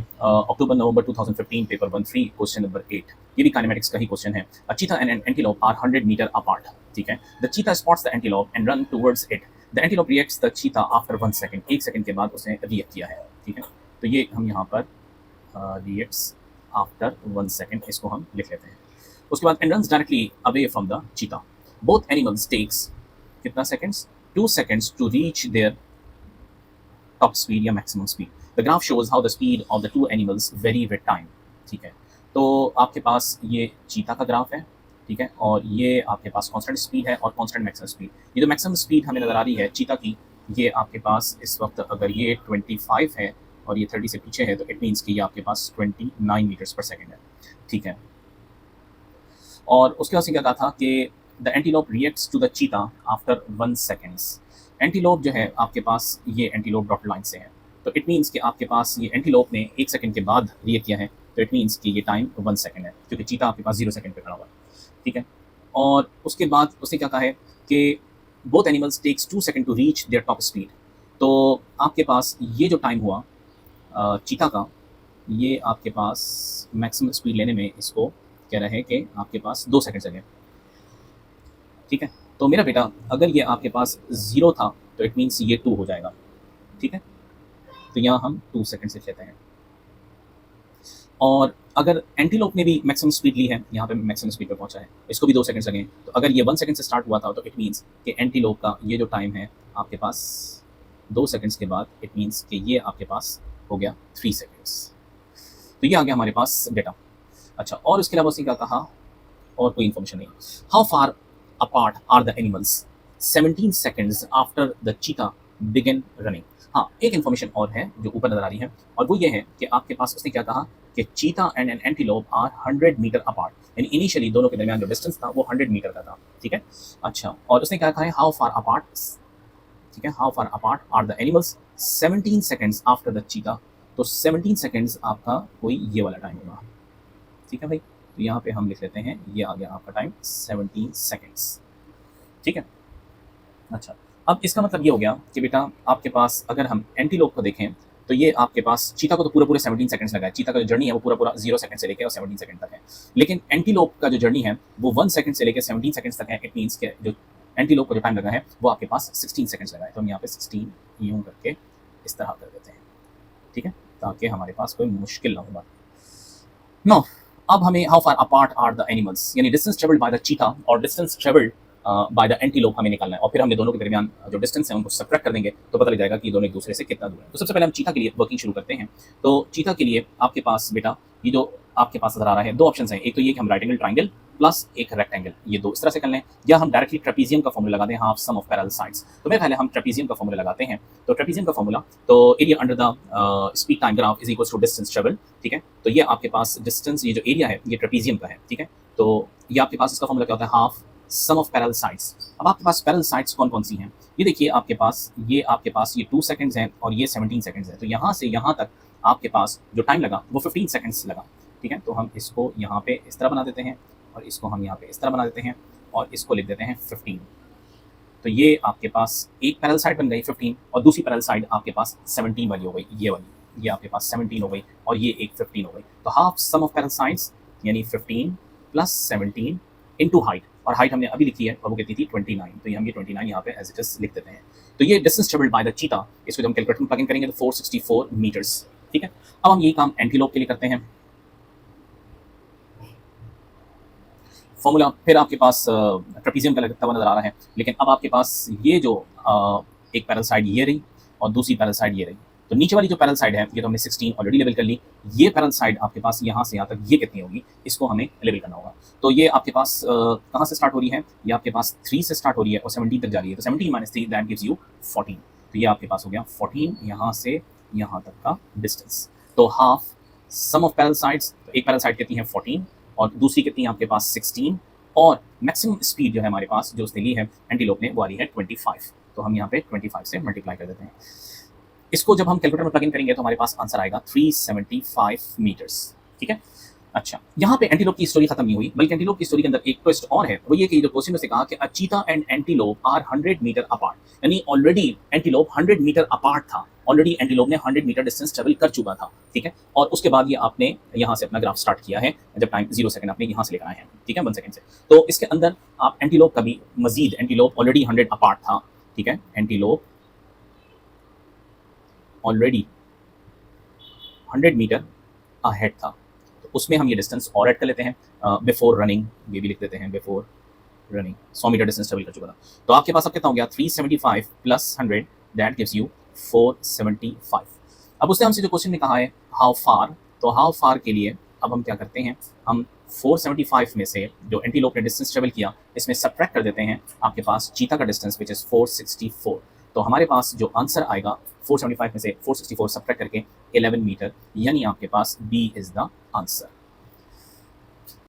अक्टूबर नवंबर 2015 paper 1 3 question number 8। ये भी kinematics का ही क्वेश्चन है। A cheetah and an antelope are 100 metre apart. ठीक है, the cheetah spots the antelope and run towards it. The antelope reacts the cheetah after 1 second. 1 second के बाद उसने react किया है। ठीक है, तो ये हम यहाँ पर रिएक्ट्स आफ्टर 1 सेकंड इसको हम लिख लेते हैं। उसके बाद and runs directly away from the cheetah. Both animals takes कितना seconds, 2 seconds to reach their top speed या maximum speed. The graph shows how the speed of the two animals vary with time. ठीक है, तो आपके पास ये चीता का graph है। ठीक है, और ये आपके पास कांस्टेंट स्पीड है और कांस्टेंट मैक्सिमम स्पीड। ये जो मैक्सिमम स्पीड हमें नजर आ रही है चीता की, ये आपके पास इस वक्त अगर ये 25 है और ये 30 से पीछे है, तो इट मीन्स कि ये आपके पास 29 मीटर्स पर सेकेंड है। ठीक है, और उसके बाद से क्या कहा था कि the antelope reacts to the cheetah after 1 seconds. Antelope जो है आपके पास, ये एंटीलोप डॉटेड लाइन से है, तो इट मीन्स कि आपके पास ये एंटीलोप ने 1 सेकंड के बाद रिएक्ट किया है, तो इट मीन्स कि ये टाइम 1 सेकंड है, क्योंकि चीता आपके पास 0 सेकंड पे खड़ा हुआ है। ठीक है, और उसके बाद उसने क्या कहा है कि both animals takes 2 second to reach their top speed. तो आपके पास ये जो टाइम हुआ चीता का, ये आपके पास मैक्सिमम स्पीड लेने में इसको कह रहा है कि आपके पास 2 सेकंड लगे। ठीक है, तो मेरा बेटा अगर ये आपके पास 0 था तो इट मीन्स ये 2 हो जाएगा। ठीक है, तो यहाँ हम 2 सेकंड से लेते हैं। और अगर एंटीलोप ने भी मैक्सिमम स्पीड ली है, यहाँ पे मैक्सिमम स्पीड पे पहुंचा है, इसको भी 2 सेकंड लगे, तो अगर ये 1 सेकंड से स्टार्ट हुआ था तो इट मीन्स कि एंटीलोप का ये जो टाइम है आपके पास 2 सेकंड्स के बाद, इट मीन्स कि ये आपके पास हो गया 3 सेकंड्स। तो ये आ गया हमारे पास डेटा। अच्छा, और उसके अलावा उसने क्या कहा, और कोई इन्फॉर्मेशन नहीं। How far apart are the animals 17 seconds after the cheetah begin running. हाँ, एक इन्फॉर्मेशन और है जो ऊपर नजर आ रही है, और वो ये है कि आपके पास उसने क्या कहा कि cheetah and an antelope are 100 metre apart, यानी इनिशियली दोनों के दरमियान जो डिस्टेंस था वो 100 मीटर का था। ठीक है, अच्छा, और उसने क्या कहा है हाउ फार अपार्ट। ठीक है, how far apart are the animals 17 seconds after the cheetah. तो 17 सेकंड्स आपका कोई ये वाला टाइम होगा। ठीक है भाई, तो यहाँ पे हम लिख लेते हैं, ये आ गया आपका टाइम 17 सेकंड्स। ठीक है, अच्छा, अब इसका मतलब ये हो गया कि बेटा आपके पास अगर हम एंटीलोप को देखें तो ये आपके पास, चीता को तो पूरे पूरे 17 सेकंड्स लगा है, चीता का जो जर्नी है वो पूरा पूरा 0 सेकंड से लेकर और 17 सेकंड तक है। लेकिन एंटीलोप का जो जर्नी है वो 1 सेकंड से लेकर 17 सेकंड्स तक है। इट मीन्स के जो एंटीलोप का जो टाइम लगा है वो आपके पास 16 सेकंड्स लगा है। तो हम यहाँ पे 16 यूं करके इस तरह कर देते हैं। ठीक है, ताकि हमारे पास कोई मुश्किल ना हो। नो, अब हमें how far apart are the animals, यानी distance travelled by the cheetah और distance travelled by the antelope हमें निकालना है, और फिर हमने दोनों के दरमियान जो डिस्टेंस है उनको सब्ट्रैक्ट कर देंगे तो पता लग जाएगा कि दोनों एक दूसरे से कितना दूर है। तो सबसे पहले हम चीता के लिए वर्किंग शुरू करते हैं। तो चीता के लिए आपके पास बेटा ये जो आपके पास नजर आ रहा है, दो ऑप्शन हैं। एक तो ये कि हम राइट एंगल ट्राइंगल प्लस एक रेक्टेंगल, ये दो इस तरह से कर लें, या हम डायरेक्टली ट्रेपीजियम का फॉर्मूला लगाते हैं, half sum of parallel sides. तो मेरे ख्याल है हम ट्रेपीजियम का फॉर्मूला लगाते हैं। तो ट्रेपीजियम का फॉर्मूला, तो area under the speed time graph is equal to distance travel. ठीक है, तो ये आपके पास डिस्टेंस, ये जो एरिया है ये ट्रेपीजियम का है। ठीक है, तो ये आपके पास इसका फॉर्मूला क्या होता है, half sum of parallel sides. अब आपके पास पैरेलल साइड्स कौन कौन सी हैं, ये देखिए आपके पास ये 2 सेकंड्स हैं और ये 17 सेकंड्स है। तो यहाँ से यहाँ तक आपके पास जो टाइम लगा वो 15 सेकंड्स लगा। ठीक है, तो हम इसको यहाँ पे इस तरह बना देते हैं और इसको हम यहाँ पे इस तरह बना देते हैं और इसको लिख देते हैं 15। तो ये आपके पास एक पैरेलल साइड बन गई 15 और दूसरी पैरेलल साइड आपके पास 17 वाली हो गई, ये वाली, ये आपके पास 17 हो गई और ये एक 15 हो गई। तो half sum of parallel sides यानी 15 प्लस 17 इनटू हाइट, और हाइट हमने अभी लिखी है और वो कितनी थी 29, तो हम ये 29 यहाँ पे एज इट इज लिख देते हैं। तो ये डिस्टेंस ट्रेवल्ड बाय द चीता, इसको जब हम कैलकुलेटर में प्लग इन करेंगे तो 464 मीटर्स। ठीक है, अब हम यही काम एंटीलोप के लिए करते हैं। फॉर्मूला फिर आपके पास ट्रेपीजियम का लगता हुआ नजर आ रहा है, लेकिन अब आपके पास ये जो एक पैरेलल साइड ये रही और दूसरी पैरेलल साइड ये रही। तो नीचे वाली जो पैरेलल साइड है ये तो हमने 16 ऑलरेडी लेवल कर ली। ये पैरेलल साइड आपके पास यहाँ से यहाँ तक ये कितनी होगी, इसको हमें लेवल करना होगा। तो ये आपके पास कहाँ से स्टार्ट हो रही है, ये आपके पास 3 से स्टार्ट हो रही है और 17 तक जा रही है। तो 17 माइनस 3 दैट गिव्स यू 14। तो ये आपके पास हो गया 14 यहाँ से यहाँ तक का डिस्टेंस। तो half sum of parallel sides, एक पैरेलल साइड कितनी है 14 और दूसरी कितनी है आपके पास 16, और मैक्सिमम स्पीड जो है हमारे पास जो उसने ली है एंटीलोप ने वो आ रही है 25। तो हम यहाँ पे 25 से मल्टीप्लाई कर देते हैं। इसको जब हम कैलकुलेटर में प्लग इन करेंगे तो हमारे पास आंसर आएगा 375 मीटर्स। ठीक है, अच्छा, यहाँ पे एंटीलोप की स्टोरी खत्म नहीं हुई, बल्कि एंटीलोप की स्टोरी के अंदर एक ट्विस्ट और है। वो ये कि जो क्वेश्चन में से कहा कि a cheetah and antelope are 100 metre apart, यानी ऑलरेडी एंटीलोप 100 मीटर अपार्ट था। ऑलरेडी एंटीलोप ने 100 मीटर डिस्टेंस ट्रेवल कर चुका था, ठीक है? और उसके बाद ये आपने यहाँ से अपना ग्राफ स्टार्ट किया है, जब टाइम 0 सेकंड आपने यहाँ से लेकर आए हैं, ठीक है? 1 सेकंड से। तो इसके अंदर आप एंटीलोप का भी मज़ीद, एंटीलोप ऑलरेडी 100 अपार्ट था, ठीक है? एंटीलोप ऑलरेडी 100 मीटर अहेड था। तो उसमें हम ये डिस्टेंस और ऐड कर लेते हैं, बिफोर रनिंग, ये भी लिख देते हैं, before running 100 metre distance travel कर चुका था। तो आपके पास अब कितना हो गया, 375 प्लस 100, दैट गिव्स यू 475। अब उसने हमसे जो क्वेश्चन में कहा है हाउ फार, तो हाउ फार के लिए अब हम क्या करते हैं, हम 475 में से जो एंटीलोप ने डिस्टेंस ट्रेवल किया, इसमें सब्ट्रैक्ट कर देते हैं आपके पास चीता का डिस्टेंस विच इज़ 464। तो हमारे पास जो आंसर आएगा 475 में से 464 सब्ट्रैक्ट करके 11 मीटर, यानी आपके पास बी इज़ द आंसर।